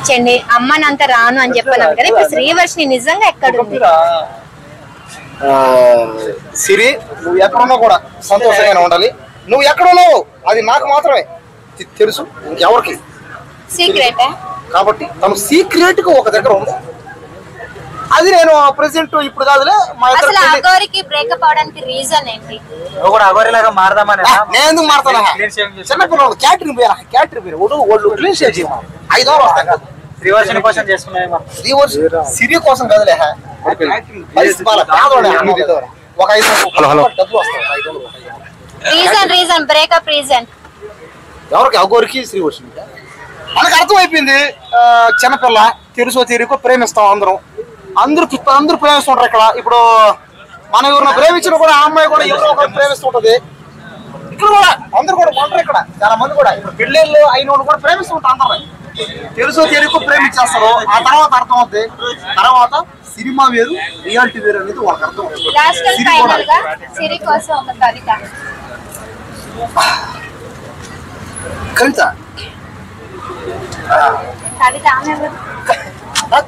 చెండి అమ్మనంత రాను అని చెప్పాను కదా. ఇప్పుడు శ్రీవర్షిని నిజంగా ఎక్కడ ఉంది? సిరి నువ్వు ఎక్కడున్నా కూడా సంతోషంగానే ఉండాలి. నువ్వు ఎక్కడున్నావు అది నాకు మాత్రమే తెలుసు, ఇంకెవరికి సీక్రెట్. కాబట్టి తను సీక్రెట్ గా ఒక దగ్గర ఉంది. అది నేను ప్రెసెంట్ ఇప్పుడు కాదులే. అసలు అగోరికి బ్రేకప్ అవడానికి రీజన్ ఏంటి? అగోరిలాగా మారదామని నేను ఎందుకు మారుతానా? చిన్నపిల్లలు క్యాటరింగ్ పోయినా క్యాటరింగ్ పోయిన వాళ్ళు క్లీన్ షేప్ చేయమా 5 hours వస్తాయి. శ్రీవర్షిని కోసం చేసుకున్నామో సిరి కోసం కదలే. ఒక 5 డబ్బులు వస్తాయి. రీజన్ బ్రేకప్ రీజన్ ఎవరికి? అగోరికి శ్రీవర్షిని. మనకు అర్థమైపోయింది. చిన్నపిల్ల తెలుసో తీరికో ప్రేమిస్తాం అందరూ ప్రేమిస్తుంటారు. ఇక్కడ ఇప్పుడు మన ఎవరిని ప్రేమించిన కూడా ఆ అమ్మాయి కూడా ఎవరో ఒకరు ప్రేమిస్తుంటది. ఇక్కడ కూడా అందరూ కూడా ఉంటారు. ఇక్కడ చాలా మంది కూడా ఇప్పుడు పెళ్ళిళ్ళు అయిన వాళ్ళు కూడా ప్రేమిస్తుంటారు. అందరూ తెలుసో తీరికో ప్రేమించేస్తారు. ఆ తర్వాత అర్థం అవుతుంది. తర్వాత సినిమా వేరు రియాలిటీ వేరు అనేది వాళ్ళకి అర్థం అవుతుంది.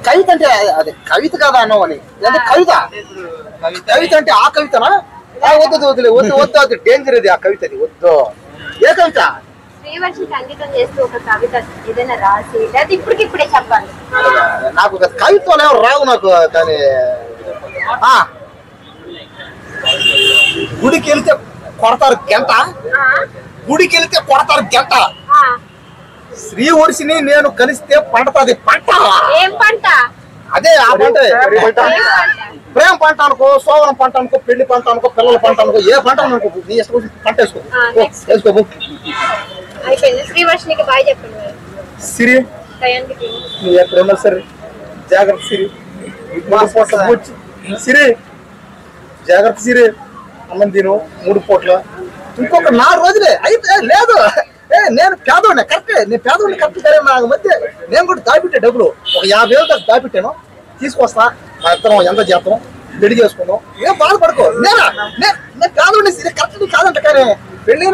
కవిత అంటే అదే కవిత కదా అన్నవని అంటే కవిత అంటే ఆ కవితనా? వద్దు అది డేంజర్. అది ఆ కవిత అది వద్దు. ఏ కవిత? శ్రీవర్షికి అంకితం చేస్తూ ఒక కవిత ఏదైనా రాసి లేదా ఇప్పటికిప్పుడే చెప్పాలి. నాకు కవిత్వాలు ఎవరు రావు నాకు. కానీ గుడికి వెళ్తే కొడతారు గంట, గుడికి వెళ్తే కొడతారు గంట. శ్రీవర్షిని నేను కలిస్తే పంటది పంట. ఏం పంట? అదే ఆ పంట. ప్రేమ పంట అనుకో, సోవరం పంట అనుకో, పెళ్లి పంట అనుకో, పిల్లల పంట అనుకో, ఏ పంట అనుకో నీ ఇష్టం పంట వేసుకో. శ్రీవర్షినికి బాయ్ చెప్పండి. సిరి నువ్వు ఎక్కడున్నా సరే జాగ్రత్త సిరి. సిరి జాగ్రత్త సిరి. అన్నం తిను 3 పూట్ల. ఇంకొక 4 రోజులే అయితే లేదు. నేను పేదోడిని కరెక్టే. నేను పేదోడిని కరెక్ట్ సరే. నాకు మధ్య నేను కూడా దాచిపెట్టే డబ్బులు ఒక 50,000 దాకా దాచిపెట్టాను. తీసుకొస్తా. మా ఇద్దరం ఎంత చేస్తాం పెళ్లి చేసుకుందాం. ఏం బాధపడుకో. నేను పేదోడిని కరెక్ట్ కాదంట. కానీ పెళ్లి